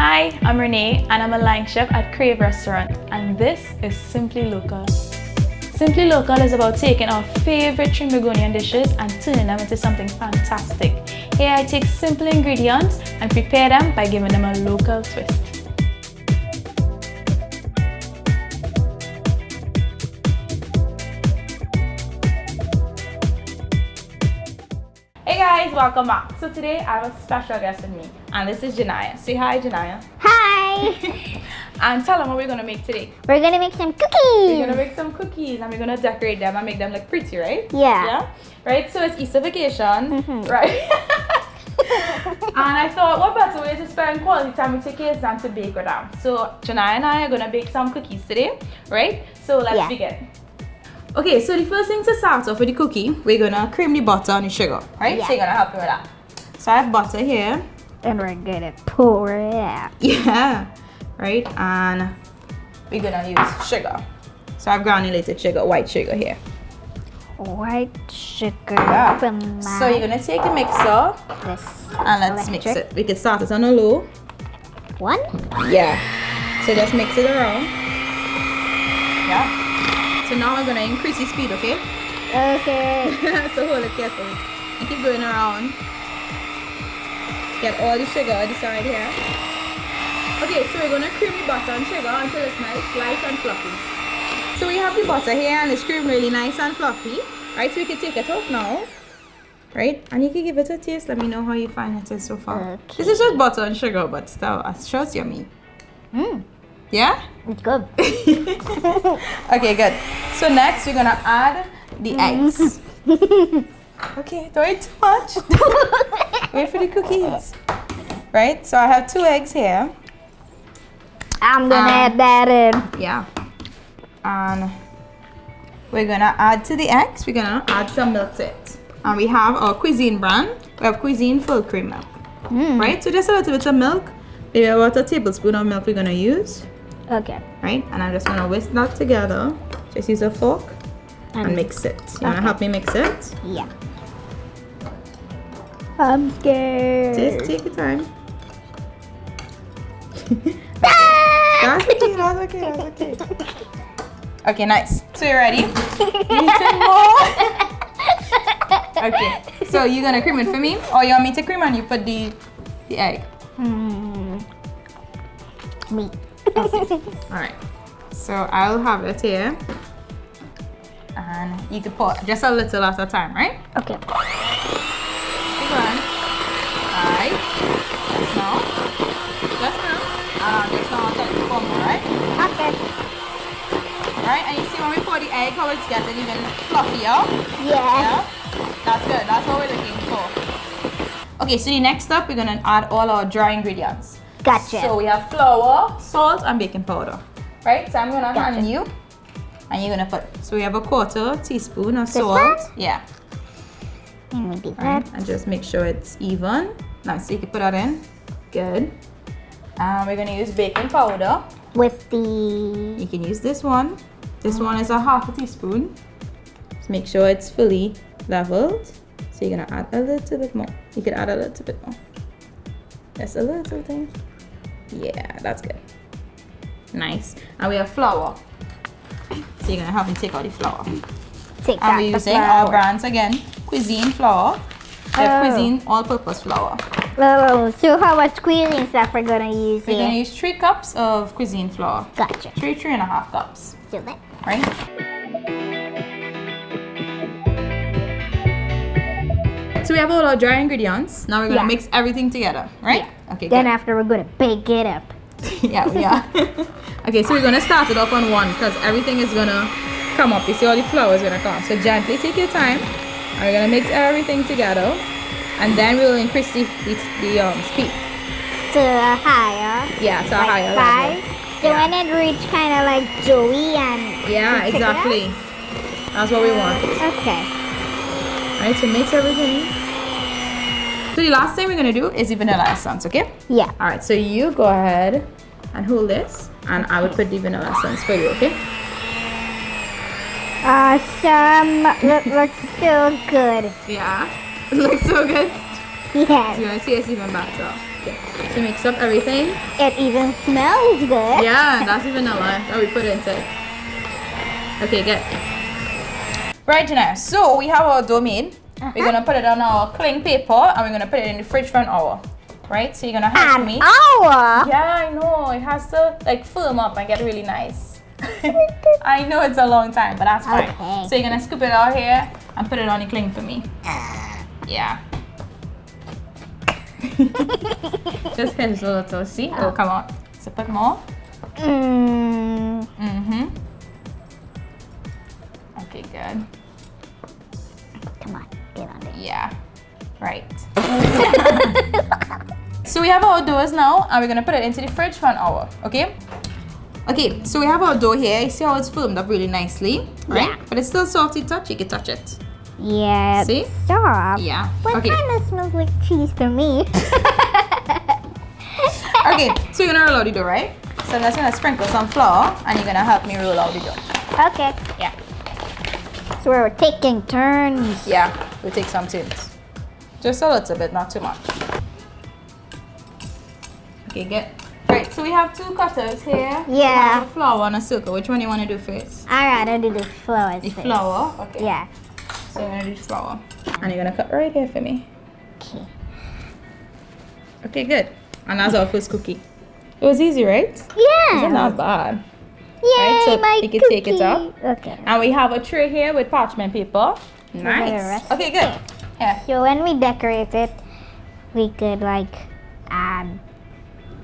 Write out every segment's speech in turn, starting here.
Hi, I'm Renee and I'm a line chef at Crave Restaurant, and this is Simply Local. Simply Local is about taking our favorite Trinbagonian dishes and turning them into something fantastic. Here I take simple ingredients and prepare them by giving them a local twist. Hey guys, welcome back. So today I have a special guest with me, and this is Janiyah. Say hi, Janiyah. Hi! And tell them what we're gonna make today. We're gonna make some cookies! We're gonna make some cookies and we're gonna decorate them and make them look pretty, right? Yeah. Yeah? Right? So it's Easter vacation, right? And I thought, what better way to spend quality time with your kids than to bake with them? So Janiyah and I are gonna bake some cookies today, right? So let's begin. Okay, so the first thing to start off with the cookie, we're gonna cream the butter and the sugar, right? Yeah. So you're gonna help me with that. So I have butter here. And we're gonna pour it out. Yeah, right? And we're gonna use sugar. So I have granulated sugar, white sugar here. White sugar. Yeah. From So you're gonna take the mixer this and let's mix it. We can start it on a low. one. Yeah. So just mix it around. Yeah. So now we're gonna increase the speed, okay? Okay. So hold it carefully. And keep going around. Get all the sugar on the side here. Okay, so we're gonna cream the butter and sugar until it's nice, light and fluffy. So we have the butter here and it's creamed really nice and fluffy. Right, so we can take it off now. Right, and you can give it a taste. Let me know how you find it is so far. Okay. This is just butter and sugar, but still, I'm sure it's yummy. Yeah? It's good. Okay, good. So next we're gonna add the eggs. Okay, don't eat too much. Wait for the cookies. Right, so I have 2 eggs here. I'm gonna add that in. Yeah. And we're gonna add to the eggs, we're gonna add some milk to it. And we have our cuisine brand. We have cuisine full cream milk. Right, so just a little bit of milk. Maybe about a tablespoon of milk we're gonna use. Okay. Right, and I'm just gonna whisk that together. Just use a fork and mix it. You wanna help me mix it? Yeah. I'm scared. Just take your time. That's okay, that's okay, that's okay. Okay, nice. So you're ready? You need some more? Okay, so you're gonna cream it for me? Or you want me to cream and you put the egg? Me. Okay. Alright. So I'll have it here. And you can pour just a little at a time, right? Okay. Keep going. Alright. Just now. Just now. Just now I'll tell you to pour more, right? Okay. Alright, and you see when we pour the egg, how it's getting even fluffier? Yeah. That's good. That's what we're looking for. Okay, so the next step, we're gonna add all our dry ingredients. Gotcha. So we have flour, salt, and baking powder. Right? So I'm gonna hand you, and you're gonna put. So we have a 1/4 teaspoon of salt. one? Yeah. And we do Right. that. And just make sure it's even. Nice. So you can put that in. Good. And we're gonna use baking powder. With the... You can use this one. This one is a 1/2 teaspoon. Just make sure it's fully leveled. So you're gonna add a little bit more. You can add a little bit more. Just a little thing. Yeah, that's good. Nice. And we have flour. So you're gonna help me take out the flour. Take And out we're the using flour. our brands again. Cuisine flour. We have cuisine all-purpose flour. Oh, so how much cuisine stuff we're gonna use We're gonna here? use 3 cups of cuisine flour. Gotcha. 3.5 cups. Do that. Right? So we have all our dry ingredients. Now we're gonna mix everything together, right? Yeah. Okay, Then good. after we're gonna bake it up. Yeah, we are. Okay, so we're gonna start it off on 1 because everything is gonna come up. You see all the flour is gonna come. So gently take your time. And we're gonna mix everything together. And then we'll increase the speed. To a higher. Yeah, to a higher 5. level. So when it reach kind of like doughy and... Yeah, you pick it up? exactly. That's what we want. Okay. Right, so mix everything. So the last thing we're gonna do is the vanilla essence, okay? Yeah. All right, so you go ahead and hold this, and I will put the vanilla essence for you, okay? Awesome. Looks so good. Yeah, it looks so good. Yes. You're gonna taste even better. Okay, so mix up everything. It even smells good. Yeah, that's even vanilla that we put into it. Okay, good. Right, Janiyah, so we have our dough made. We're gonna put it on our cling paper and we're gonna put it in the fridge for an hour. Right? So you're gonna help me. An hour? Yeah, I know. It has to like firm up and get really nice. I know it's a long time, but that's fine. Okay. So you're gonna scoop it out here and put it on the cling for me. Yeah. Just pinch a little, see? It'll come out. So put more. Mm-hmm. Okay, good. Come on, get on there. Yeah. Right. So we have our doughs now and we're gonna put it into the fridge for an hour, okay? Okay, so we have our dough here. You see how it's firmed up really nicely, right? Yeah. But it's still soft to touch, you can touch it. Yeah, See? it's soft. Yeah. But Okay. kind of smells like cheese to me. Okay, so you're gonna roll out the dough, right? So I'm just gonna sprinkle some flour and you're gonna help me roll out the dough. Okay. Yeah. So we're taking turns. Yeah, we'll take some turns. Just a little bit, not too much. Okay, good. Right, so we have two cutters here. We Yeah. have a flour and a circle. Which one do you want to do first? I'd rather do the flour. The flour? Okay. Yeah. So you're gonna do flour. And you're gonna cut right here for me. Okay. Okay, good. And that's our first cookie. It was easy, right? Yeah. Isn't that bad? Yay, Right, so my you can cookie. take it up. Okay. And we have a tray here with parchment paper. the Nice. rest. Okay, good. Yeah. So when we decorate it, we could like add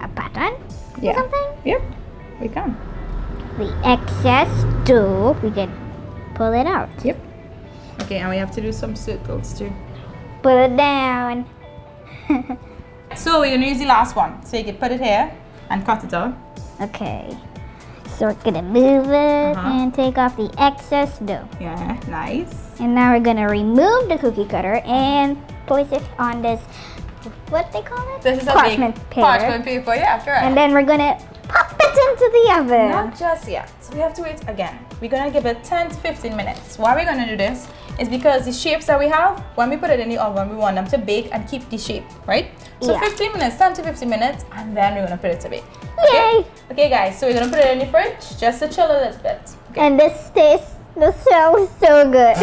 a pattern Yeah. or something. Yep. We can. The excess dough, we could pull it out. Yep. Okay, and we have to do some circles too. Pull it down. So we're gonna use the last one. So you can put it here and cut it out. Okay. So we're gonna move it Uh-huh. and take off the excess dough. Yeah, nice. And now we're gonna remove the cookie cutter and place it on this, what they call it? This is a parchment big paper. parchment paper. Yeah, correct. And then we're gonna pop it into the oven. Not just yet. So we have to wait again. We're gonna give it 10 to 15 minutes. Why we're gonna do this is because the shapes that we have, when we put it in the oven, we want them to bake and keep the shape, right? So Yeah. 15 minutes, 10 to 15 minutes, and then we're gonna put it to bake. Yay! Okay, guys, so we're gonna put it in the fridge just to chill a little bit. And this smells so good.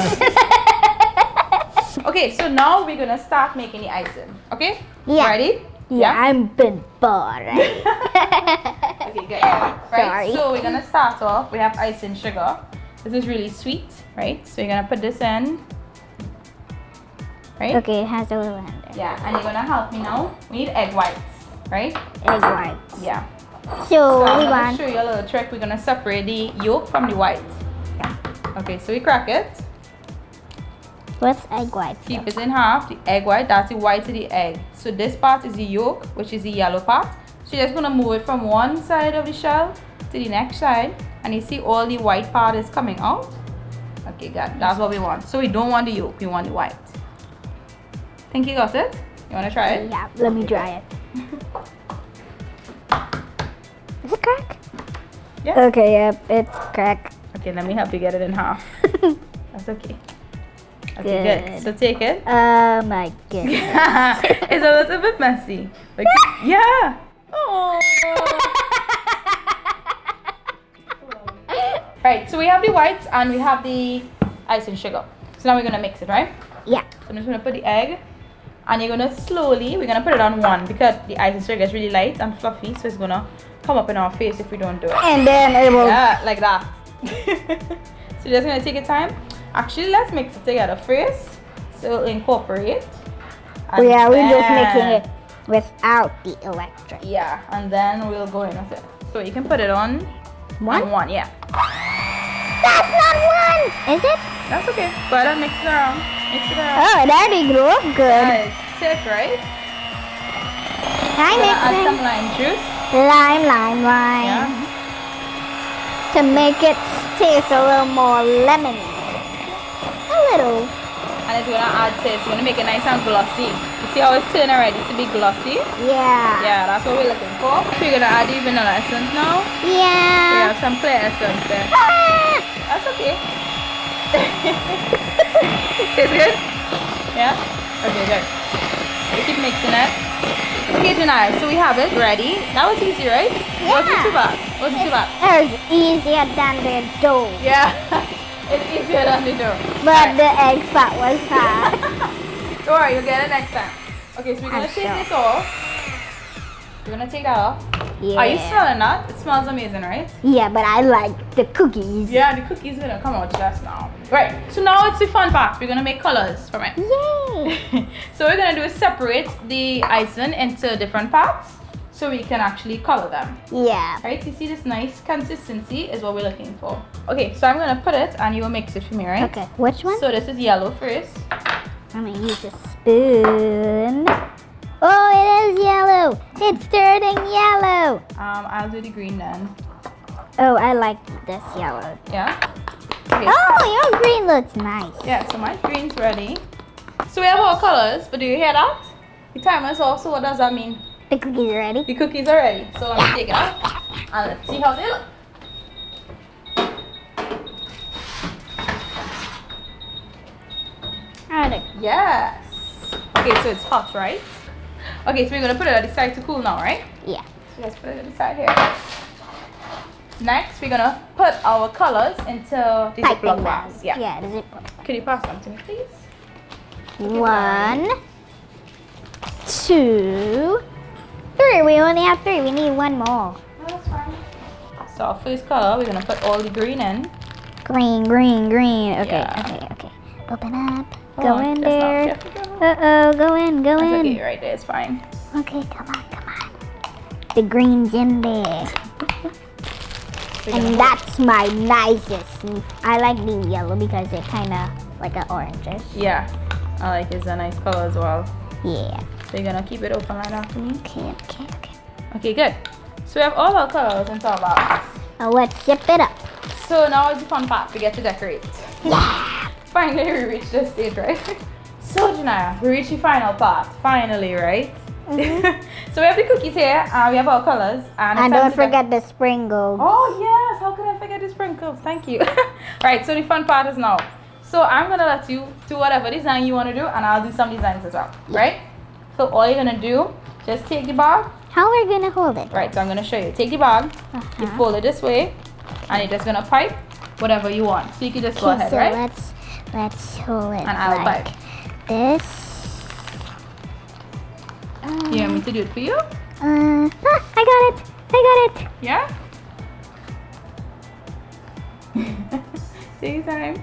Okay, so now we're gonna start making the icing. Okay? Yeah. Ready? Yeah, I'm been bored. Okay, good. Right, Sorry. so we're gonna start off. We have icing sugar. This is really sweet, right? So you're gonna put this in. Right? Okay, it has a little under. Yeah, and you're gonna help me now. We need egg whites, right? Egg whites. Yeah. So So we I'm gonna want. show you a little trick. We're gonna separate the yolk from the white. Okay, so we crack it. What's egg whites? Keep it in half. The egg white, that's the white of the egg. So this part is the yolk, which is the yellow part. So you're just gonna move it from one side of the shell to the next side, and you see all the white part is coming out. Okay, good. That's what we want. So we don't want the yolk, we want the white. Think you got it? You wanna try it? Yeah, let me try it. Is it crack? Yeah. Okay, yep, it's crack. Okay, let me help you get it in half. That's okay. Okay, Good. good. So take it. Oh my goodness. It's a little bit messy. Like, yeah. Oh. Right, so we have the whites and we have the icing sugar. So now we're gonna mix it, right? Yeah. So I'm just gonna put the egg, and you're gonna slowly, we're gonna put it on one because the icing sugar is really light and fluffy, so it's gonna come up in our face if we don't do it. And then it will. Yeah, like that. So you're just gonna take your time. Actually, let's mix it together first. So we'll incorporate. And Yeah, we're just then- making it without the electric. Yeah, and then we'll go in with it. So you can put it on One? on one, yeah. That's not one! Is it? That's okay. Go ahead and mix it around. Mix it around. Oh, that did look good. That is thick, right? Hi, Gonna add some mixing. lime juice. Lime. Yeah. To make it taste a little more lemony. A little. And it's gonna add to it. It's gonna make it nice and glossy. You see how it's turning already to be glossy? Yeah. Yeah, that's what we're looking for. So you're gonna add the vanilla essence now. We Yeah. have some clear essence there. Ah! That's okay. Tastes good? Yeah? Okay, good. We keep mixing it. Okay, Janiyah, so we have it ready. That was easy, right? Yeah. Wasn't too bad. Wasn't too bad. It was easier than the dough. Yeah, it's easier than the dough. But the egg part was hard. Don't worry, you'll get it next time. Okay, so we're gonna I'm take sure. this off. We're gonna take that off. Yeah. Are you smelling that? It smells amazing, right? Yeah, but I like the cookies. Yeah, the cookie's gonna come out just now. Right, so now it's the fun part. We're gonna make colors from it. Yay! So what we're gonna do is separate the icing into different parts so we can actually color them. Yeah. Right, you see this nice consistency is what we're looking for. Okay, so I'm gonna put it and you will mix it for me, right? Okay, which one? So this is yellow first. I'm gonna use a spoon. Oh, it is yellow. It's turning yellow. I'll do the green then. Oh, I like this yellow. Yeah? Okay. Oh, your green looks nice. Yeah, so my green's ready. So we have all colors, but do you hear that? The timer's off, so what does that mean? The cookies are ready. The cookies are ready. So let me take it out and let's see how they look. Alright. Yes. Okay, so it's hot, right? Okay, so we're gonna put it at the side to cool now, right? Yeah. So let's put it at the side here. Next, we're gonna put our colors into the Ziploc bags. Yeah. Yeah, the Ziploc. Can you pass them to me, please? 1, 2, 3. We only have 3. We need one more. No, that's fine. So our first color, we're gonna put all the green in. Green, green, green. Okay, Yeah. okay. Open up. Oh, Go in that's not there. careful. Uh-oh, go in, go That's in. okay, right there, it's fine. Okay, come on. The green's in there. We're And gonna- that's my nicest. I like the yellow because it kind of like an orangish. Yeah, I like it's a nice color as well. Yeah. So you're gonna keep it open like that for me. Okay. Okay, good. So we have all our colors into our box. Now let's zip it up. So now is the fun part. We get to decorate. Yeah. Finally, we reached this stage, right? So, Janiyah, we reached the final part. Finally, right? So we have the cookies here, and we have our colors. And And don't forget the sprinkles. Oh, yes. How could I forget the sprinkles? Thank you. Right, so the fun part is now. So I'm going to let you do whatever design you want to do, and I'll do some designs as well, right? So all you're going to do, just take the bag. How are we gonna hold it? Right, so I'm going to show you. Take the bag, you fold it this way, and you're just going to pipe whatever you want. So you can just go ahead, so right? let's hold it And I'll like pipe. this. You want me to do it for you? I got it. Yeah? Take your time.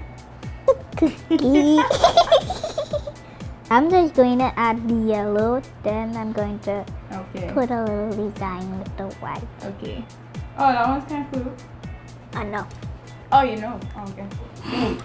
Cookie. I'm just going to add the yellow, then I'm going to Okay. put a little design with the white. Okay. Oh, that one's kind of cool. I know. Oh, you know. Okay.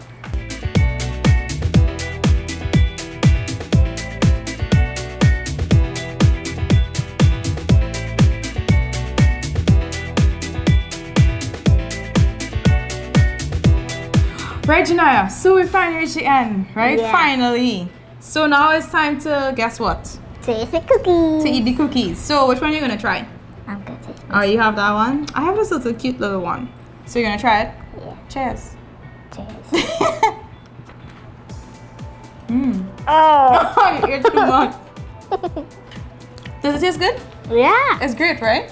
Right, Janiyah, so we finally reached the end, right? Yeah. Finally. So now it's time to, guess what? Taste the cookies. To eat the cookies. So which one are you going to try? I'm gonna taste Oh, you have that one? I have this little cute little one. So you're going to try it? Yeah. Cheers. Taste. Mmm. Oh. Oh, you ate too much. Does it taste good? Yeah. It's great, right?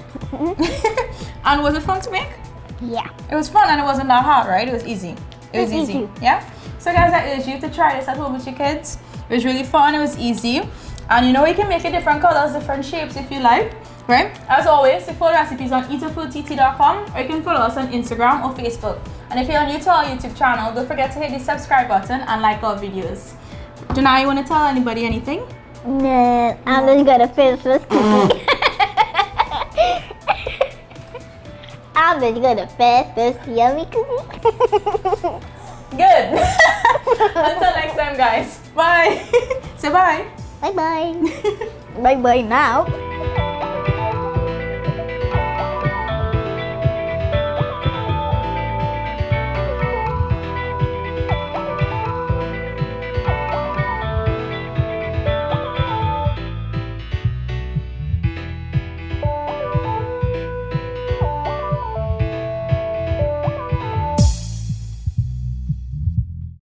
And was it fun to make? Yeah. It was fun and it wasn't that hard, right? It was easy. It was easy. easy. Yeah? So guys, I urge you to try this at home with your kids. It was really fun. It was easy. And you know, you can make it different colors, different shapes if you like, right? As always, the full recipes on eatahfoodtt.com, or you can follow us on Instagram or Facebook. And if you're new to our YouTube channel, don't forget to hit the subscribe button and like our videos. Janiyah, you want to tell anybody anything? No, I'm just gonna finish this cookie. I'm just gonna finish this yummy cookie. Good. Until next time, guys. Bye. Say bye. Bye bye. Bye bye now.